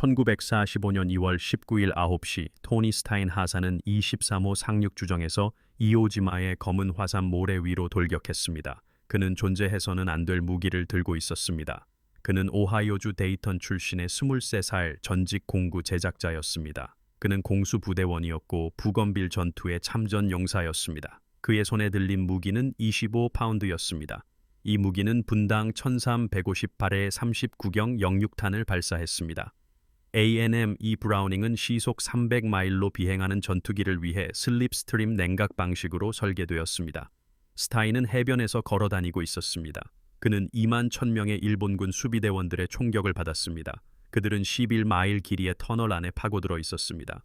1945년 2월 19일 9시 토니 스타인 하사는 23호 상륙주정에서 이오지마의 검은 화산 모래 위로 돌격했습니다. 그는 존재해서는 안 될 무기를 들고 있었습니다. 그는 오하이오주 데이턴 출신의 23살 전직 공구 제작자였습니다. 그는 공수부대원이었고 부건빌 전투의 참전 용사였습니다. 그의 손에 들린 무기는 25파운드였습니다. 이 무기는 분당 1350발의 39경 06탄을 발사했습니다. A&M 브라우닝은 시속 300마일로 비행하는 전투기를 위해 슬립스트림 냉각 방식으로 설계되었습니다. 스타인은 해변에서 걸어 다니고 있었습니다. 그는 2만 1000명의 일본군 수비대원들의 총격을 받았습니다. 그들은 11마일 길이의 터널 안에 파고들어 있었습니다.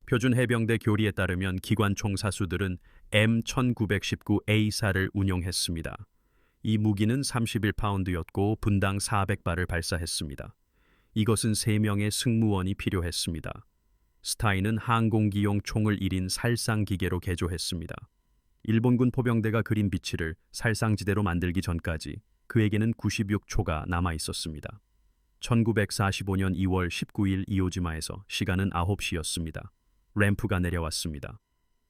표준 해병대 교리에 따르면 기관총 사수들은 M1919A4를 운용했습니다. 이 무기는 31파운드였고 분당 400발을 발사했습니다. 이것은 3명의 승무원이 필요했습니다. 스타인은 항공기용 총을 1인 살상기계로 개조했습니다. 일본군 포병대가 그린 비치를 살상지대로 만들기 전까지 그에게는 96초가 남아 있었습니다. 1945년 2월 19일 이오지마에서 시간은 9시였습니다. 램프가 내려왔습니다.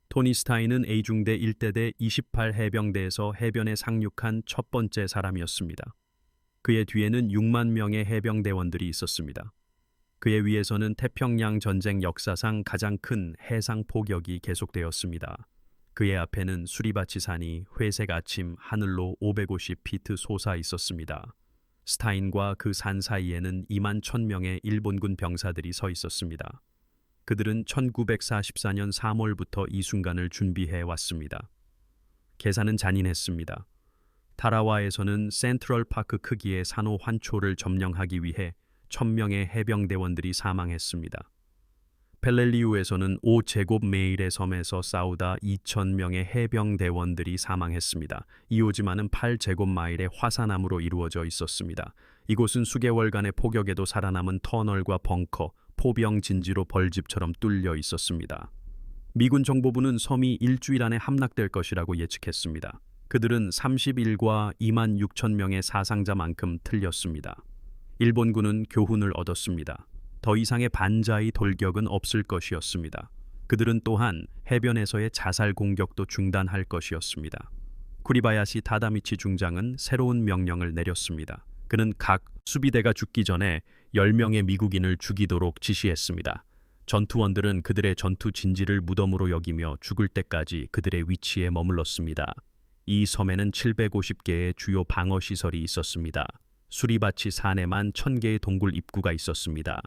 토니 스타인은 A중대 1대대 28 해병대에서 해변에 상륙한 첫 번째 사람이었습니다. 그의 뒤에는 6만 명의 해병대원들이 있었습니다. 그의 위에서는 태평양 전쟁 역사상 가장 큰 해상 포격이 계속되었습니다. 그의 앞에는 수리바치 산이 회색 아침 하늘로 550피트 솟아 있었습니다. 스타인과 그 산 사이에는 2만 1000명의 일본군 병사들이 서 있었습니다. 그들은 1944년 3월부터 이 순간을 준비해 왔습니다. 계산은 잔인했습니다. 타라와에서는 센트럴 파크 크기의 산호 환초를 점령하기 위해 1000명의 해병대원들이 사망했습니다. 펠렐리우에서는 5제곱메일의 섬에서 싸우다 2000명의 해병대원들이 사망했습니다. 이오지마는 8제곱마일의 화산암으로 이루어져 있었습니다. 이곳은 수개월간의 포격에도 살아남은 터널과 벙커, 포병 진지로 벌집처럼 뚫려 있었습니다. 미군 정보부는 섬이 일주일 안에 함락될 것이라고 예측했습니다. 그들은 31과 2만 6천 명의 사상자만큼 틀렸습니다. 일본군은 교훈을 얻었습니다. 더 이상의 반자의 돌격은 없을 것이었습니다. 그들은 또한 해변에서의 자살 공격도 중단할 것이었습니다. 쿠리바야시 다다미치 중장은 새로운 명령을 내렸습니다. 그는 각 수비대가 죽기 전에 10명의 미국인을 죽이도록 지시했습니다. 전투원들은 그들의 전투 진지를 무덤으로 여기며 죽을 때까지 그들의 위치에 머물렀습니다. 이 섬에는 750개의 주요 방어시설이 있었습니다. 수리바치 산에만 1000개의 동굴 입구가 있었습니다.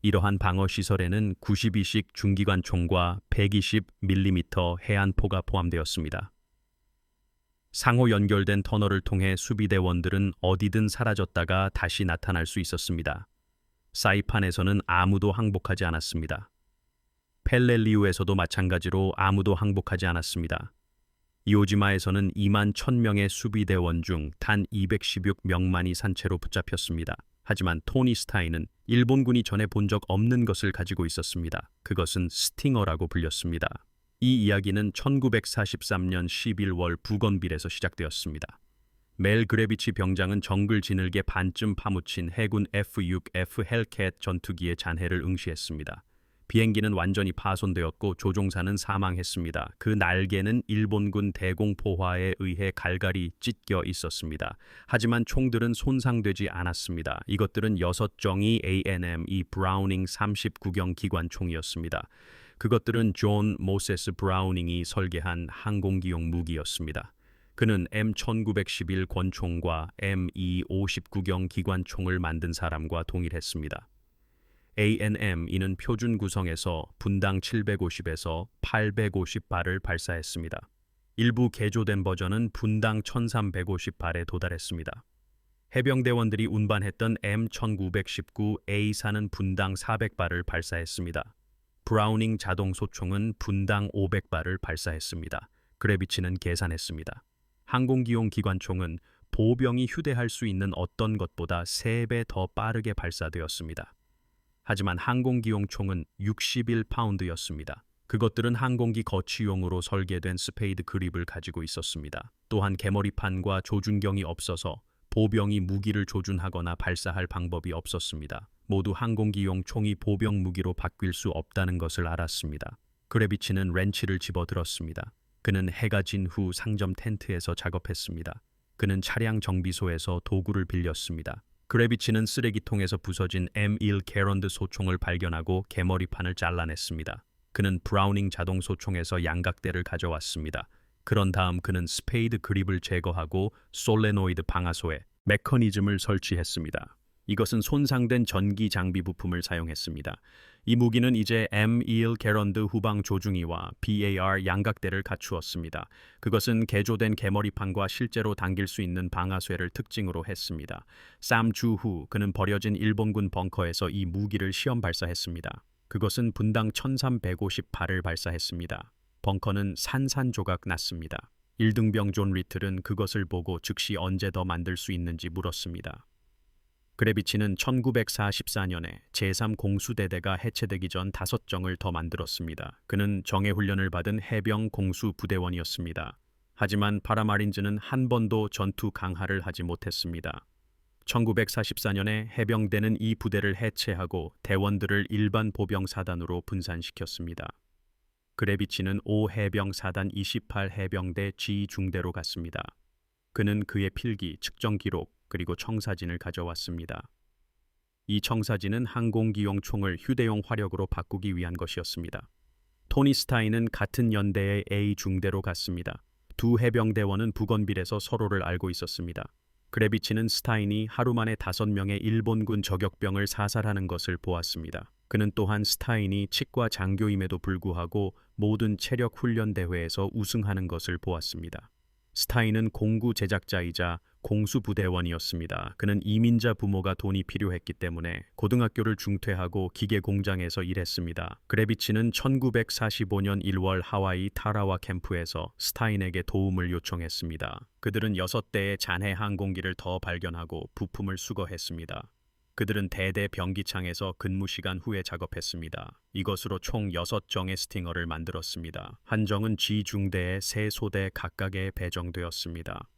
이러한 방어시설에는 92식 중기관총과 120mm 해안포가 포함되었습니다. 상호 연결된 터널을 통해 수비대원들은 어디든 사라졌다가 다시 나타날 수 있었습니다. 사이판에서는 아무도 항복하지 않았습니다. 펠렐리우에서도 마찬가지로 아무도 항복하지 않았습니다. 이오지마에서는 2만 1000명의 수비대원 중 단 216명만이 산채로 붙잡혔습니다. 하지만 토니 스타인은 일본군이 전에 본 적 없는 것을 가지고 있었습니다. 그것은 스팅어라고 불렸습니다. 이 이야기는 1943년 11월 부건빌에서 시작되었습니다. 멜 그레비치 병장은 정글 지늘개 반쯤 파묻힌 해군 F-6F 헬캣 전투기의 잔해를 응시했습니다. 비행기는 완전히 파손되었고 조종사는 사망했습니다. 그 날개는 일본군 대공포화에 의해 갈갈이 찢겨 있었습니다. 하지만 총들은 손상되지 않았습니다. 이것들은 6정의 A&M 브라우닝 39경 기관총이었습니다. 그것들은 존 모세스 브라우닝이 설계한 항공기용 무기였습니다. 그는 M1911 권총과 M259경 기관총을 만든 사람과 동일했습니다. A&M는 표준 구성에서 분당 750에서 850발을 발사했습니다. 일부 개조된 버전은 분당 1350발에 도달했습니다. 해병대원들이 운반했던 M1919A4는 분당 400발을 발사했습니다. 브라우닝 자동 소총은 분당 500발을 발사했습니다. 그레비치는 계산했습니다. 항공기용 기관총은 보병이 휴대할 수 있는 어떤 것보다 3배 더 빠르게 발사되었습니다. 하지만 항공기용 총은 61파운드였습니다. 그것들은 항공기 거치용으로 설계된 스페이드 그립을 가지고 있었습니다. 또한 개머리판과 조준경이 없어서 보병이 무기를 조준하거나 발사할 방법이 없었습니다. 모두 항공기용 총이 보병 무기로 바뀔 수 없다는 것을 알았습니다. 그레비치는 렌치를 집어들었습니다. 그는 해가 진 후 상점 텐트에서 작업했습니다. 그는 차량 정비소에서 도구를 빌렸습니다. 그레비치는 쓰레기통에서 부서진 M1 게런드 소총을 발견하고 개머리판을 잘라냈습니다. 그는 브라우닝 자동 소총에서 양각대를 가져왔습니다. 그런 다음 그는 스페이드 그립을 제거하고 솔레노이드 방아소에 메커니즘을 설치했습니다. 이것은 손상된 전기 장비 부품을 사용했습니다. 이 무기는 이제 M21 게런드 후방 조중이와 BAR 양각대를 갖추었습니다. 그것은 개조된 개머리판과 실제로 당길 수 있는 방아쇠를 특징으로 했습니다. 3주 후 그는 버려진 일본군 벙커에서 이 무기를 시험 발사했습니다. 그것은 분당 1350발을 발사했습니다. 벙커는 산산조각 났습니다. 1등병 존 리틀은 그것을 보고 즉시 언제 더 만들 수 있는지 물었습니다. 그레비치는 1944년에 제3공수대대가 해체되기 전 5정을 더 만들었습니다. 그는 정예훈련을 받은 해병 공수부대원이었습니다. 하지만 파라마린즈는 한 번도 전투 강화를 하지 못했습니다. 1944년에 해병대는 이 부대를 해체하고 대원들을 일반 보병사단으로 분산시켰습니다. 그레비치는 5해병사단 28해병대 G중대로 갔습니다. 그는 그의 필기, 측정 기록, 그리고 청사진을 가져왔습니다. 이 청사진은 항공기용 총을 휴대용 화력으로 바꾸기 위한 것이었습니다. 토니 스타인은 같은 연대의 A중대로 갔습니다. 두 해병대원은 부건빌에서 서로를 알고 있었습니다. 그레비치는 스타인이 하루 만에 5명의 일본군 저격병을 사살하는 것을 보았습니다. 그는 또한 스타인이 치과 장교임에도 불구하고 모든 체력 훈련 대회에서 우승하는 것을 보았습니다. 스타인은 공구 제작자이자 공수부대원이었습니다. 그는 이민자 부모가 돈이 필요했기 때문에 고등학교를 중퇴하고 기계 공장에서 일했습니다. 그레비치는 1945년 1월 하와이 타라와 캠프에서 스타인에게 도움을 요청했습니다. 그들은 6대의 잔해 항공기를 더 발견하고 부품을 수거했습니다. 그들은 대대 변기창에서 근무 시간 후에 작업했습니다. 이것으로 총 6정의 스팅어를 만들었습니다. 한 정은 G중대의 3소대 각각에 배정되었습니다.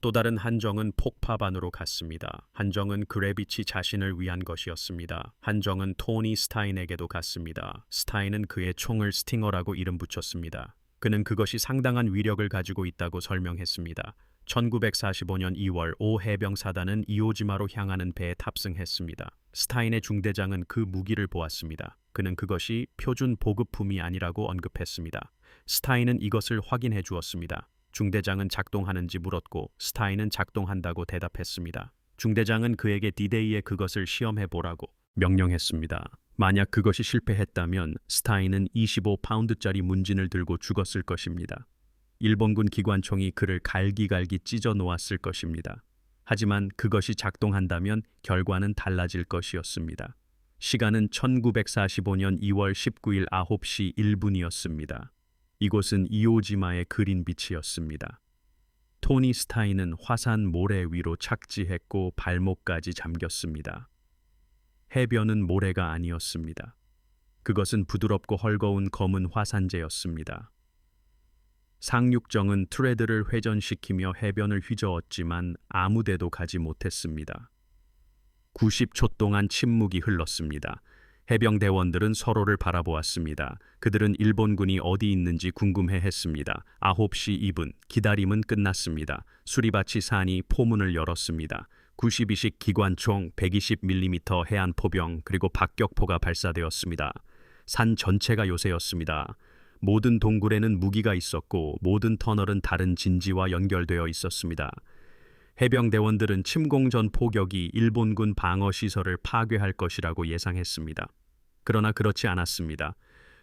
또 다른 한 정은 폭파반으로 갔습니다. 한 정은 그레비치 자신을 위한 것이었습니다. 한 정은 토니 스타인에게도 갔습니다. 스타인은 그의 총을 스팅어라고 이름 붙였습니다. 그는 그것이 상당한 위력을 가지고 있다고 설명했습니다. 1945년 2월 5해병사단은 이오지마로 향하는 배에 탑승했습니다. 스타인의 중대장은 그 무기를 보았습니다. 그는 그것이 표준 보급품이 아니라고 언급했습니다. 스타인은 이것을 확인해 주었습니다. 중대장은 작동하는지 물었고 스타인은 작동한다고 대답했습니다. 중대장은 그에게 디데이에 그것을 시험해 보라고 명령했습니다. 만약 그것이 실패했다면 스타인은 25파운드짜리 문진을 들고 죽었을 것입니다. 일본군 기관총이 그를 갈기갈기 찢어 놓았을 것입니다. 하지만 그것이 작동한다면 결과는 달라질 것이었습니다. 시간은 1945년 2월 19일 9시 1분이었습니다. 이곳은 이오지마의 그린 비치였습니다. 토니 스타인은 화산 모래 위로 착지했고 발목까지 잠겼습니다. 해변은 모래가 아니었습니다. 그것은 부드럽고 헐거운 검은 화산재였습니다. 상륙정은 트레드를 회전시키며 해변을 휘저었지만 아무데도 가지 못했습니다. 90초 동안 침묵이 흘렀습니다. 해병대원들은 서로를 바라보았습니다. 그들은 일본군이 어디 있는지 궁금해했습니다. 9시 2분, 기다림은 끝났습니다. 수리바치 산이 포문을 열었습니다. 92식 기관총, 120mm 해안포병, 그리고 박격포가 발사되었습니다. 산 전체가 요새였습니다. 모든 동굴에는 무기가 있었고 모든 터널은 다른 진지와 연결되어 있었습니다. 해병대원들은 침공 전 포격이 일본군 방어시설을 파괴할 것이라고 예상했습니다. 그러나 그렇지 않았습니다.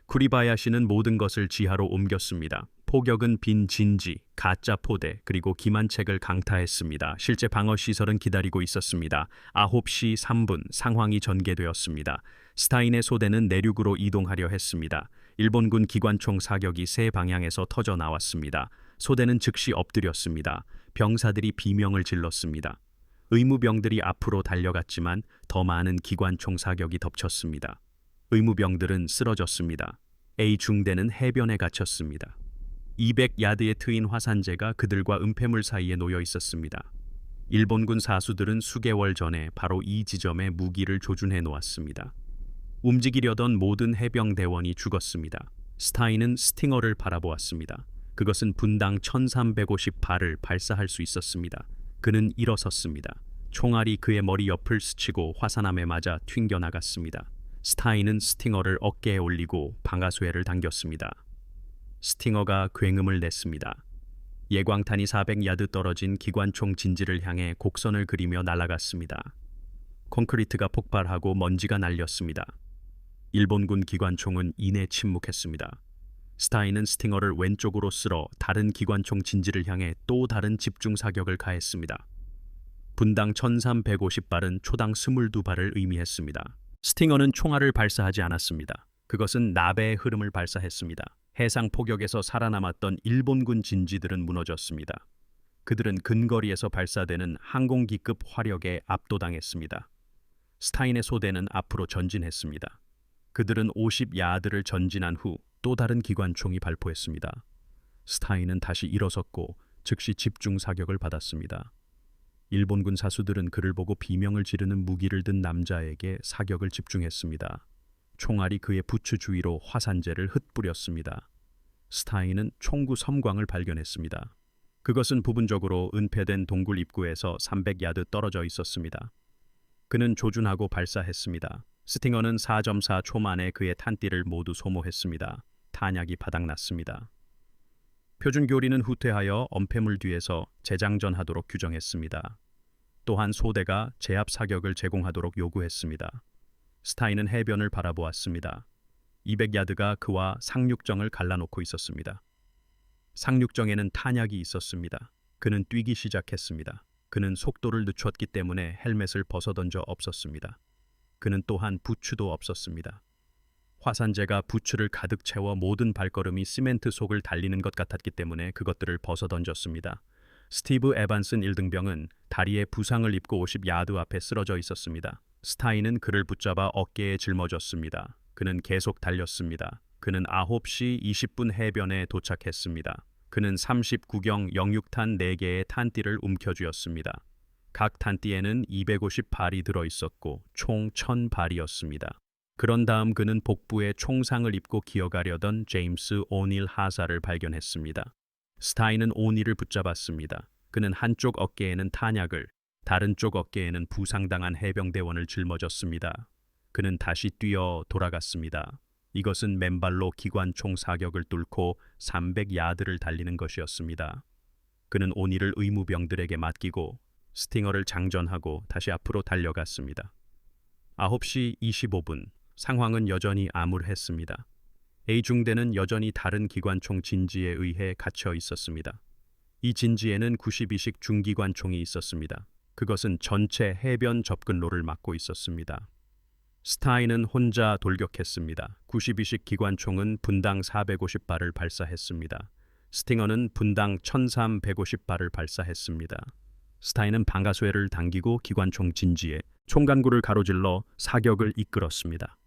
쿠리바야시는 모든 것을 지하로 옮겼습니다. 포격은 빈 진지, 가짜 포대, 그리고 기만책을 강타했습니다. 실제 방어시설은 기다리고 있었습니다. 9시 3분 상황이 전개되었습니다. 스타인의 소대는 내륙으로 이동하려 했습니다. 일본군 기관총 사격이 세 방향에서 터져 나왔습니다. 소대는 즉시 엎드렸습니다. 병사들이 비명을 질렀습니다. 의무병들이 앞으로 달려갔지만 더 많은 기관총 사격이 덮쳤습니다. 의무병들은 쓰러졌습니다. A중대는 해변에 갇혔습니다. 200야드에 트인 화산재가 그들과 은폐물 사이에 놓여 있었습니다. 일본군 사수들은 수개월 전에 바로 이 지점에 무기를 조준해 놓았습니다. 움직이려던 모든 해병대원이 죽었습니다. 스타인은 스팅어를 바라보았습니다. 그것은 분당 1350발을 발사할 수 있었습니다. 그는 일어섰습니다. 총알이 그의 머리 옆을 스치고 화산암에 맞아 튕겨나갔습니다. 스타인은 스팅어를 어깨에 올리고 방아쇠를 당겼습니다. 스팅어가 굉음을 냈습니다. 예광탄이 400야드 떨어진 기관총 진지를 향해 곡선을 그리며 날아갔습니다. 콘크리트가 폭발하고 먼지가 날렸습니다. 일본군 기관총은 이내 침묵했습니다. 스타인은 스팅어를 왼쪽으로 쓸어 다른 기관총 진지를 향해 또 다른 집중 사격을 가했습니다. 분당 1350발은 초당 22발을 의미했습니다. 스팅어는 총알을 발사하지 않았습니다. 그것은 나베의 흐름을 발사했습니다. 해상 포격에서 살아남았던 일본군 진지들은 무너졌습니다. 그들은 근거리에서 발사되는 항공기급 화력에 압도당했습니다. 스타인의 소대는 앞으로 전진했습니다. 그들은 50야드를 전진한 후 또 다른 기관총이 발포했습니다. 스타인은 다시 일어섰고 즉시 집중 사격을 받았습니다. 일본군 사수들은 그를 보고 비명을 지르는 무기를 든 남자에게 사격을 집중했습니다. 총알이 그의 부츠 주위로 화산재를 흩뿌렸습니다. 스타인은 총구 섬광을 발견했습니다. 그것은 부분적으로 은폐된 동굴 입구에서 300야드 떨어져 있었습니다. 그는 조준하고 발사했습니다. 스팅어는 4.4초 만에 그의 탄띠를 모두 소모했습니다. 탄약이 바닥났습니다. 표준교리는 후퇴하여 엄폐물 뒤에서 재장전하도록 규정했습니다. 또한 소대가 제압 사격을 제공하도록 요구했습니다. 스타인은 해변을 바라보았습니다. 200야드가 그와 상륙정을 갈라놓고 있었습니다. 상륙정에는 탄약이 있었습니다. 그는 뛰기 시작했습니다. 그는 속도를 늦췄기 때문에 헬멧을 벗어던져 없었습니다. 그는 또한 부츠도 없었습니다. 화산재가 부츠를 가득 채워 모든 발걸음이 시멘트 속을 달리는 것 같았기 때문에 그것들을 벗어던졌습니다. 스티브 에반슨 1등병은 다리에 부상을 입고 50야드 앞에 쓰러져 있었습니다. 스타인은 그를 붙잡아 어깨에 짊어졌습니다. 그는 계속 달렸습니다. 그는 9시 20분 해변에 도착했습니다. 그는 39경 영육탄 4개의 탄띠를 움켜쥐었습니다. 각 탄띠에는 250발이 들어있었고 총 1000발이었습니다. 그런 다음 그는 복부에 총상을 입고 기어가려던 제임스 오닐 하사를 발견했습니다. 스타인은 오닐을 붙잡았습니다. 그는 한쪽 어깨에는 탄약을, 다른 쪽 어깨에는 부상당한 해병대원을 짊어졌습니다. 그는 다시 뛰어 돌아갔습니다. 이것은 맨발로 기관총 사격을 뚫고 300야드를 달리는 것이었습니다. 그는 오닐을 의무병들에게 맡기고 스팅어를 장전하고 다시 앞으로 달려갔습니다. 9시 25분, 상황은 여전히 암울했습니다. A중대는 여전히 다른 기관총 진지에 의해 갇혀 있었습니다. 이 진지에는 92식 중기관총이 있었습니다. 그것은 전체 해변 접근로를 막고 있었습니다. 스타인은 혼자 돌격했습니다. 92식 기관총은 분당 450발을 발사했습니다. 스팅어는 분당 1350발을 발사했습니다. 스타인은 방아쇠를 당기고 기관총 진지에 총간구를 가로질러 사격을 이끌었습니다.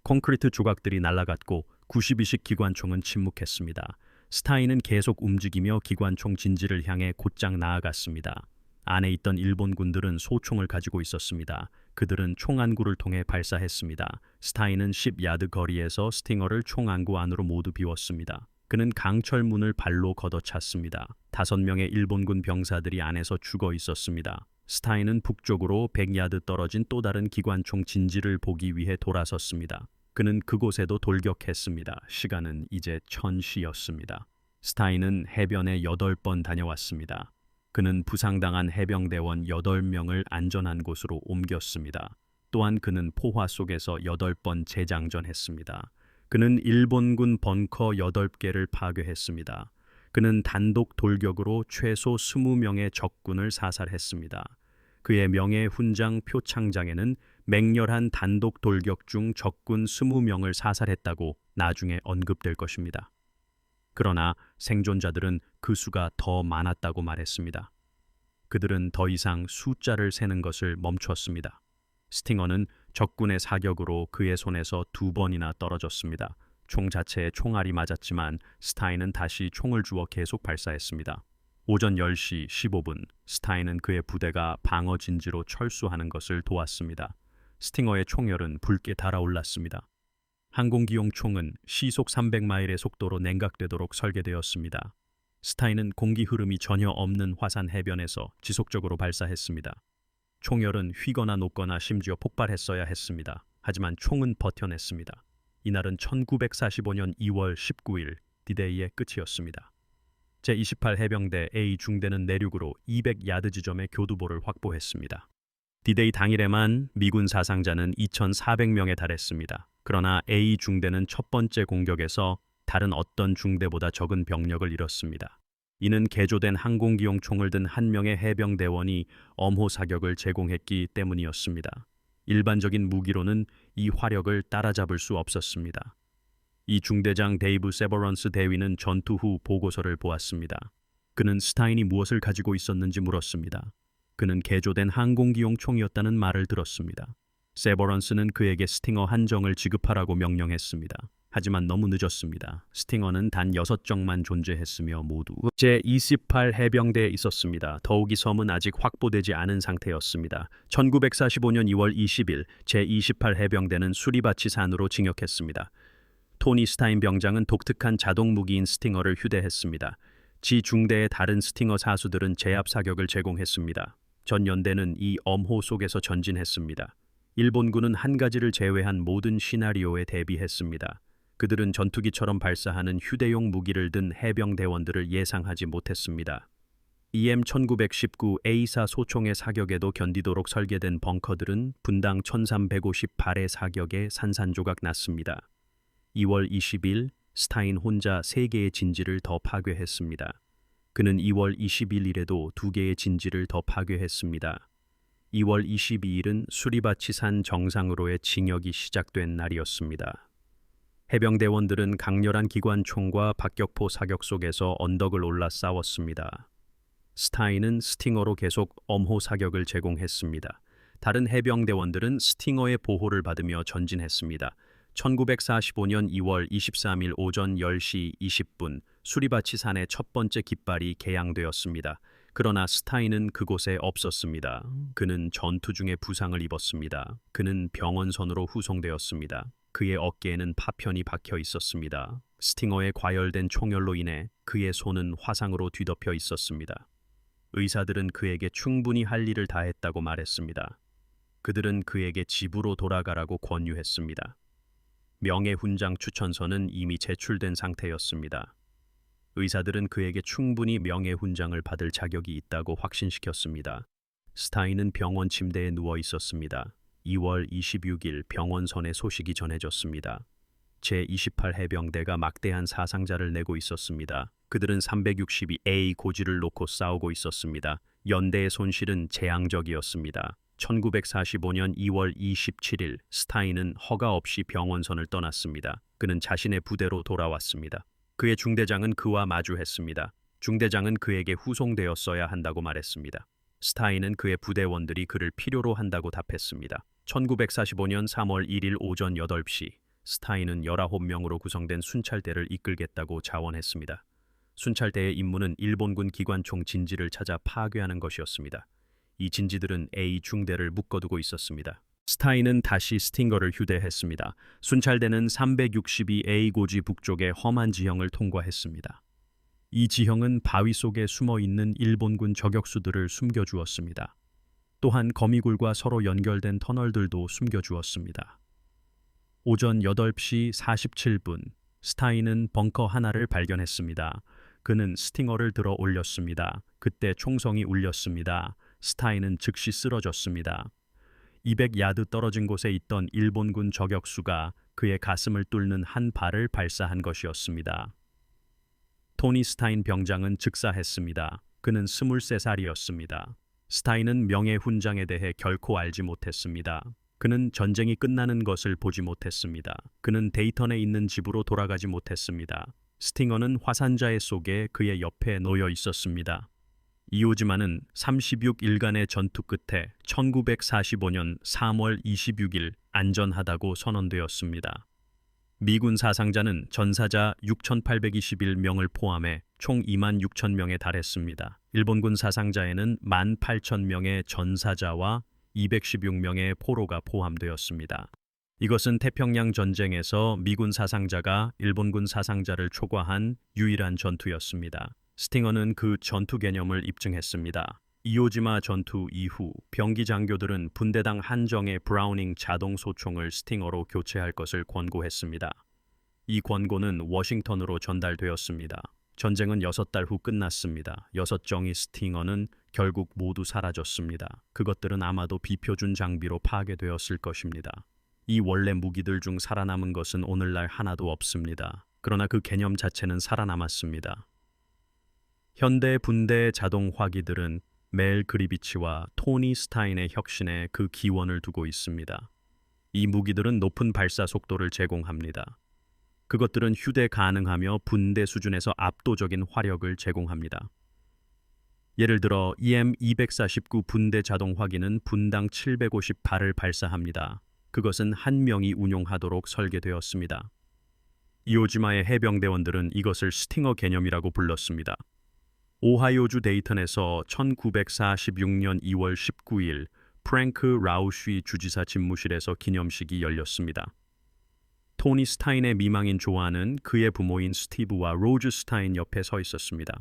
콘크리트 조각들이 날아갔고 92식 기관총은 침묵했습니다. 스타인은 계속 움직이며 기관총 진지를 향해 곧장 나아갔습니다. 안에 있던 일본군들은 소총을 가지고 있었습니다. 그들은 총안구를 통해 발사했습니다. 스타인은 10야드 거리에서 스팅어를 총안구 안으로 모두 비웠습니다. 그는 강철문을 발로 걷어찼습니다. 5명의 일본군 병사들이 안에서 죽어 있었습니다. 스타인은 북쪽으로 100야드 떨어진 또 다른 기관총 진지를 보기 위해 돌아섰습니다. 그는 그곳에도 돌격했습니다. 시간은 이제 1000시였습니다. 스타인은 해변에 8번 다녀왔습니다. 그는 부상당한 해병대원 8명을 안전한 곳으로 옮겼습니다. 또한 그는 포화 속에서 8번 재장전했습니다. 그는 일본군 벙커 8개를 파괴했습니다. 그는 단독 돌격으로 최소 20명의 적군을 사살했습니다. 그의 명예 훈장 표창장에는 맹렬한 단독 돌격 중 적군 20명을 사살했다고 나중에 언급될 것입니다. 그러나 생존자들은 그 수가 더 많았다고 말했습니다. 그들은 더 이상 숫자를 세는 것을 멈췄습니다. 스팅어는 적군의 사격으로 그의 손에서 2번이나 떨어졌습니다. 총 자체에 총알이 맞았지만 스타인은 다시 총을 주워 계속 발사했습니다. 오전 10시 15분 스타인은 그의 부대가 방어 진지로 철수하는 것을 도왔습니다. 스팅어의 총열은 붉게 달아올랐습니다. 항공기용 총은 시속 300마일의 속도로 냉각되도록 설계되었습니다. 스타인은 공기 흐름이 전혀 없는 화산 해변에서 지속적으로 발사했습니다. 총열은 휘거나 녹거나 심지어 폭발했어야 했습니다. 하지만 총은 버텨냈습니다. 이날은 1945년 2월 19일 디데이의 끝이었습니다. 제28 해병대 A 중대는 내륙으로 200야드 지점의 교두보를 확보했습니다. 디데이 당일에만 미군 사상자는 2,400명에 달했습니다. 그러나 A 중대는 첫 번째 공격에서 다른 어떤 중대보다 적은 병력을 잃었습니다. 이는 개조된 항공기용 총을 든 한 명의 해병대원이 엄호 사격을 제공했기 때문이었습니다. 일반적인 무기로는 이 화력을 따라잡을 수 없었습니다. 이 중대장 데이브 세버런스 대위는 전투 후 보고서를 보았습니다. 그는 스타인이 무엇을 가지고 있었는지 물었습니다. 그는 개조된 항공기용 총이었다는 말을 들었습니다. 세버런스는 그에게 스팅어 한 정을 지급하라고 명령했습니다. 하지만 너무 늦었습니다. 스팅어는 단 6정만 존재했으며 모두 제28 해병대에 있었습니다. 더욱이 섬은 아직 확보되지 않은 상태였습니다. 1945년 2월 20일 제28 해병대는 수리바치 산으로 진격했습니다. 토니 스타인 병장은 독특한 자동 무기인 스팅어를 휴대했습니다. 지 중대의 다른 스팅어 사수들은 제압 사격을 제공했습니다. 전 연대는 이 엄호 속에서 전진했습니다. 일본군은 한 가지를 제외한 모든 시나리오에 대비했습니다. 그들은 전투기처럼 발사하는 휴대용 무기를 든 해병대원들을 예상하지 못했습니다. EM-1919A4 소총의 사격에도 견디도록 설계된 벙커들은 분당 1350발의 사격에 산산조각 났습니다. 2월 20일 스타인 혼자 3개의 진지를 더 파괴했습니다. 그는 2월 21일에도 2개의 진지를 더 파괴했습니다. 2월 22일은 수리바치산 정상으로의 진격이 시작된 날이었습니다. 해병대원들은 강렬한 기관총과 박격포 사격 속에서 언덕을 올라 싸웠습니다. 스타인은 스팅어로 계속 엄호 사격을 제공했습니다. 다른 해병대원들은 스팅어의 보호를 받으며 전진했습니다. 1945년 2월 23일 오전 10시 20분 수리바치 산의 첫 번째 깃발이 개양되었습니다. 그러나 스타인은 그곳에 없었습니다. 그는 전투 중에 부상을 입었습니다. 그는 병원선으로 후송되었습니다. 그의 어깨에는 파편이 박혀 있었습니다. 스팅어의 과열된 총열로 인해 그의 손은 화상으로 뒤덮여 있었습니다. 의사들은 그에게 충분히 할 일을 다 했다고 말했습니다. 그들은 그에게 집으로 돌아가라고 권유했습니다. 명예훈장 추천서는 이미 제출된 상태였습니다. 의사들은 그에게 충분히 명예훈장을 받을 자격이 있다고 확신시켰습니다. 스타인은 병원 침대에 누워 있었습니다. 2월 26일 병원선의 소식이 전해졌습니다. 제28 해병대가 막대한 사상자를 내고 있었습니다. 그들은 362A 고지를 놓고 싸우고 있었습니다. 연대의 손실은 재앙적이었습니다. 1945년 2월 27일 스타인은 허가 없이 병원선을 떠났습니다. 그는 자신의 부대로 돌아왔습니다. 그의 중대장은 그와 마주했습니다. 중대장은 그에게 후송되었어야 한다고 말했습니다. 스타인은 그의 부대원들이 그를 필요로 한다고 답했습니다. 1945년 3월 1일 오전 8시 스타인은 19명으로 구성된 순찰대를 이끌겠다고 자원했습니다. 순찰대의 임무는 일본군 기관총 진지를 찾아 파괴하는 것이었습니다. 이 진지들은 A 중대를 묶어두고 있었습니다. 스타인은 다시 스팅거를 휴대했습니다. 순찰대는 362A 고지 북쪽의 험한 지형을 통과했습니다. 이 지형은 바위 속에 숨어있는 일본군 저격수들을 숨겨주었습니다. 또한 거미굴과 서로 연결된 터널들도 숨겨주었습니다. 오전 8시 47분 스타인은 벙커 하나를 발견했습니다. 그는 스팅어를 들어 올렸습니다. 그때 총성이 울렸습니다. 스타인은 즉시 쓰러졌습니다. 200야드 떨어진 곳에 있던 일본군 저격수가 그의 가슴을 뚫는 한 발을 발사한 것이었습니다. 토니 스타인 병장은 즉사했습니다. 그는 23살이었습니다. 스타인은 명예훈장에 대해 결코 알지 못했습니다. 그는 전쟁이 끝나는 것을 보지 못했습니다. 그는 데이턴에 있는 집으로 돌아가지 못했습니다. 스팅어는 화산자의 속에 그의 옆에 놓여 있었습니다. 이오지마는 36일간의 전투 끝에 1945년 3월 26일 안전하다고 선언되었습니다. 미군 사상자는 전사자 6,821명을 포함해 총 26,000명에 달했습니다. 일본군 사상자에는 18,000명의 전사자와 216명의 포로가 포함되었습니다. 이것은 태평양 전쟁에서 미군 사상자가 일본군 사상자를 초과한 유일한 전투였습니다. 스팅어는 그 전투 개념을 입증했습니다. 이오지마 전투 이후 병기 장교들은 분대당 한정의 브라우닝 자동 소총을 스팅어로 교체할 것을 권고했습니다. 이 권고는 워싱턴으로 전달되었습니다. 전쟁은 6달 후 끝났습니다. 6정의 스팅어는 결국 모두 사라졌습니다. 그것들은 아마도 비표준 장비로 파괴되었을 것입니다. 이 원래 무기들 중 살아남은 것은 오늘날 하나도 없습니다. 그러나 그 개념 자체는 살아남았습니다. 현대 분대 자동 화기들은 멜 그리비치와 토니 스타인의 혁신에 그 기원을 두고 있습니다. 이 무기들은 높은 발사 속도를 제공합니다. 그것들은 휴대 가능하며 분대 수준에서 압도적인 화력을 제공합니다. 예를 들어 EM-249 분대 자동 화기는 분당 750발을 발사합니다. 그것은 한 명이 운용하도록 설계되었습니다. 이오지마의 해병대원들은 이것을 스팅어 개념이라고 불렀습니다. 오하이오주 데이턴에서 1946년 2월 19일 프랭크 라우쉬 주지사 집무실에서 기념식이 열렸습니다. 토니 스타인의 미망인 조아는 그의 부모인 스티브와 로즈 스타인 옆에 서 있었습니다.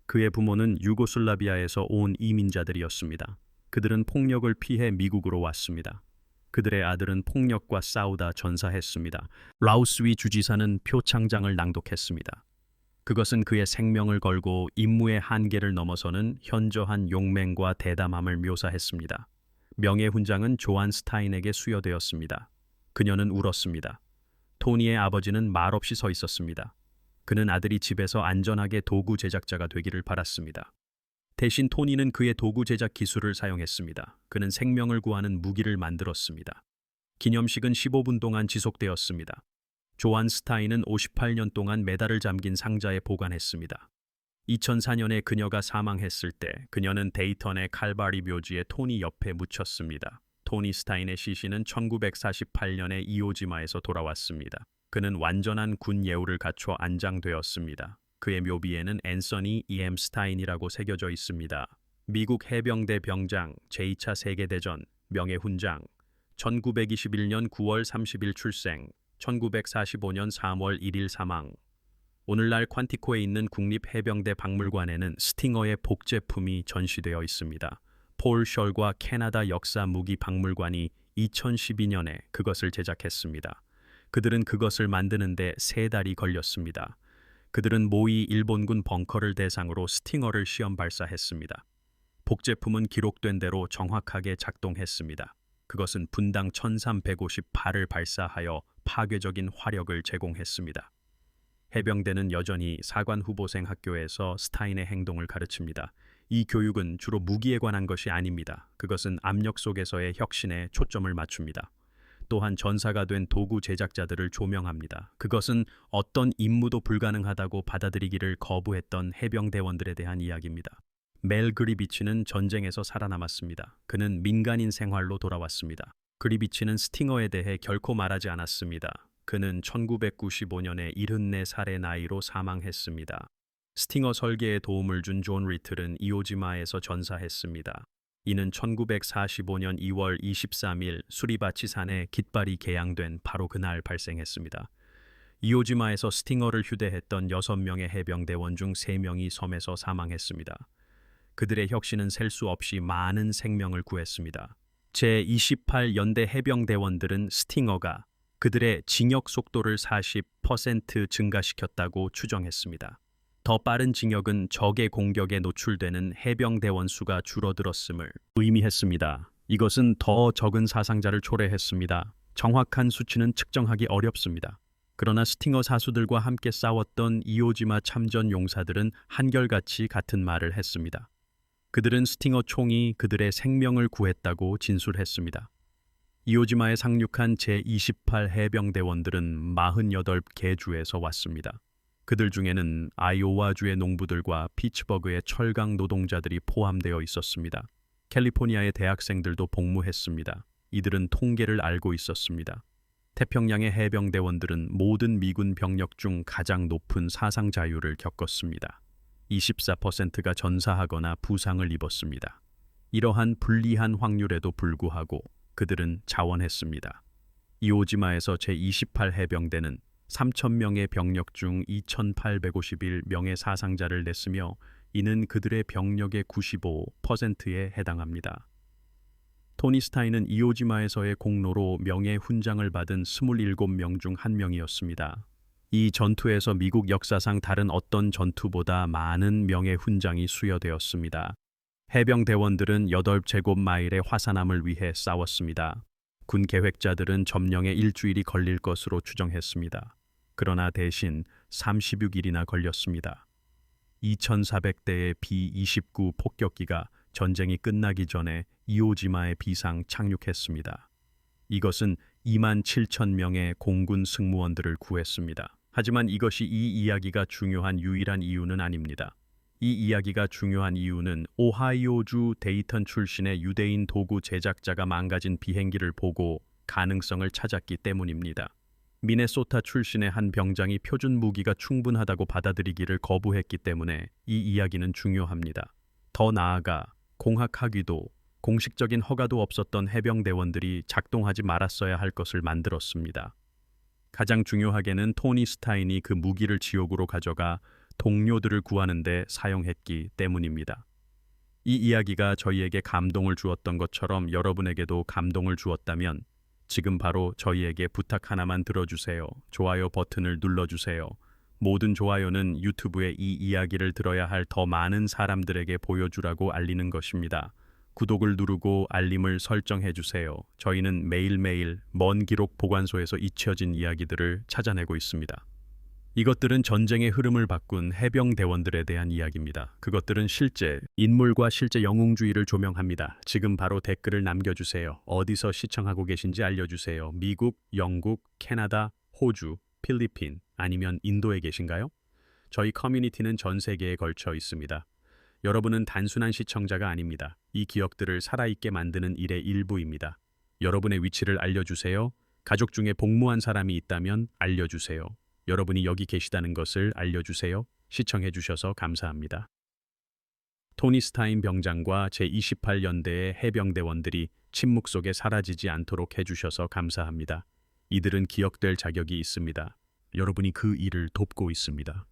그의 부모는 유고슬라비아에서 온 이민자들이었습니다. 그들은 폭력을 피해 미국으로 왔습니다. 그들의 아들은 폭력과 싸우다 전사했습니다. 라우스위 주지사는 표창장을 낭독했습니다. 그것은 그의 생명을 걸고 임무의 한계를 넘어서는 현저한 용맹과 대담함을 묘사했습니다. 명예훈장은 조안 스타인에게 수여되었습니다. 그녀는 울었습니다. 토니의 아버지는 말없이 서 있었습니다. 그는 아들이 집에서 안전하게 도구 제작자가 되기를 바랐습니다. 대신 토니는 그의 도구 제작 기술을 사용했습니다. 그는 생명을 구하는 무기를 만들었습니다. 기념식은 15분 동안 지속되었습니다. 조안 스타인은 58년 동안 메달을 잠긴 상자에 보관했습년에 2004년에 그녀가 사망했을 때 그녀는 데이턴의 칼바리 묘지에 토니 옆에 묻혔습니다. 토니 스타인의 시신은 1948년에 이오지마에서 돌아왔습니다. 그는 완전한 군 예우를 갖춰 안장되었습니다. 그의 묘비에는 앤서니 E.M. 스타인이라고 새겨져 있습니다. 미국 해병대 병장, 제2차 세계대전, 명예훈장, 1921년 9월 30일 출생, 1945년 3월 1일 사망. 오늘날 퀀티코에 있는 국립해병대 박물관에는 스팅어의 복제품이 전시되어 있습니다. 폴 셜과 캐나다 역사 무기 박물관이 2012년에 그것을 제작했습니다. 그들은 그것을 만드는데 3달이 걸렸습니다. 그들은 모의 일본군 벙커를 대상으로 스팅어를 시험 발사했습니다. 복제품은 기록된 대로 정확하게 작동했습니다. 그것은 분당 1350발을 발사하여 파괴적인 화력을 제공했습니다. 해병대는 여전히 사관 후보생 학교에서 스타인의 행동을 가르칩니다. 이 교육은 주로 무기에 관한 것이 아닙니다. 그것은 압력 속에서의 혁신에 초점을 맞춥니다. 또한 전사가 된 도구 제작자들을 조명합니다. 그것은 어떤 임무도 불가능하다고 받아들이기를 거부했던 해병대원들에 대한 이야기입니다. 멜 그리비치는 전쟁에서 살아남았습니다. 그는 민간인 생활로 돌아왔습니다. 그리비치는 스팅어에 대해 결코 말하지 않았습니다. 그는 1995년에 74살의 나이로 사망했습니다. 스팅어 설계에 도움을 준 존 리틀은 이오지마에서 전사했습니다. 이는 1945년 2월 23일 수리바치산에 깃발이 개양된 바로 그날 발생했습니다. 이오지마에서 스팅어를 휴대했던 6명의 해병대원 중 3명이 섬에서 사망했습니다. 그들의 혁신은 셀 수 없이 많은 생명을 구했습니다. 제28연대 해병대원들은 스팅어가 그들의 징역 속도를 40% 증가시켰다고 추정했습니다. 더 빠른 징역은 적의 공격에 노출되는 해병대원 수가 줄어들었음을 의미했습니다. 이것은 더 적은 사상자를 초래했습니다. 정확한 수치는 측정하기 어렵습니다. 그러나 스팅어 사수들과 함께 싸웠던 이오지마 참전 용사들은 한결같이 같은 말을 했습니다. 그들은 스팅어 총이 그들의 생명을 구했다고 진술했습니다. 이오지마에 상륙한 제28 해병대원들은 48개 주에서 왔습니다. 그들 중에는 아이오와주의 농부들과 피츠버그의 철강 노동자들이 포함되어 있었습니다. 캘리포니아의 대학생들도 복무했습니다. 이들은 통계를 알고 있었습니다. 태평양의 해병대원들은 모든 미군 병력 중 가장 높은 사상 자유를 겪었습니다. 24%가 전사하거나 부상을 입었습니다. 이러한 불리한 확률에도 불구하고 그들은 자원했습니다. 이오지마에서 제28 해병대는 3,000명의 병력 중 2,851명의 사상자를 냈으며 이는 그들의 병력의 95%에 해당합니다. 토니 스타인은 이오지마에서의 공로로 명예훈장을 받은 27명 중 한 명이었습니다. 이 전투에서 미국 역사상 다른 어떤 전투보다 많은 명예훈장이 수여되었습니다. 해병대원들은 8제곱마일의 화산암을 위해 싸웠습니다. 군 계획자들은 점령에 일주일이 걸릴 것으로 추정했습니다. 그러나 대신 36일이나 걸렸습니다. 2,400대의 B-29 폭격기가 전쟁이 끝나기 전에 이오지마에 비상 착륙했습니다. 이것은 27,000명의 공군 승무원들을 구했습니다. 하지만 이것이 이 이야기가 중요한 유일한 이유는 아닙니다. 이 이야기가 중요한 이유는 오하이오주 데이턴 출신의 유대인 도구 제작자가 망가진 비행기를 보고 가능성을 찾았기 때문입니다. 미네소타 출신의 한 병장이 표준 무기가 충분하다고 받아들이기를 거부했기 때문에 이 이야기는 중요합니다. 더 나아가 공학학위도 공식적인 허가도 없었던 해병대원들이 작동하지 말았어야 할 것을 만들었습니다. 가장 중요하게는 토니 스타인이 그 무기를 지옥으로 가져가 동료들을 구하는 데 사용했기 때문입니다. 이 이야기가 저희에게 감동을 주었던 것처럼 여러분에게도 감동을 주었다면 지금 바로 저희에게 부탁 하나만 들어주세요. 좋아요 버튼을 눌러주세요. 모든 좋아요는 유튜브에 이 이야기를 들어야 할 더 많은 사람들에게 보여주라고 알리는 것입니다. 구독을 누르고 알림을 설정해 주세요. 저희는 매일매일 먼 기록 보관소에서 잊혀진 이야기들을 찾아내고 있습니다. 이것들은 전쟁의 흐름을 바꾼 해병대원들에 대한 이야기입니다. 그것들은 실제 인물과 실제 영웅주의를 조명합니다. 지금 바로 댓글을 남겨주세요. 어디서 시청하고 계신지 알려주세요. 미국, 영국, 캐나다, 호주, 필리핀 아니면 인도에 계신가요? 저희 커뮤니티는 전 세계에 걸쳐 있습니다. 여러분은 단순한 시청자가 아닙니다. 이 기억들을 살아있게 만드는 일의 일부입니다. 여러분의 위치를 알려주세요. 가족 중에 복무한 사람이 있다면 알려주세요. 여러분이 여기 계시다는 것을 알려주세요. 시청해주셔서 감사합니다. 토니 스타인 병장과 제28연대의 해병대원들이 침묵 속에 사라지지 않도록 해주셔서 감사합니다. 이들은 기억될 자격이 있습니다. 여러분이 그 일을 돕고 있습니다.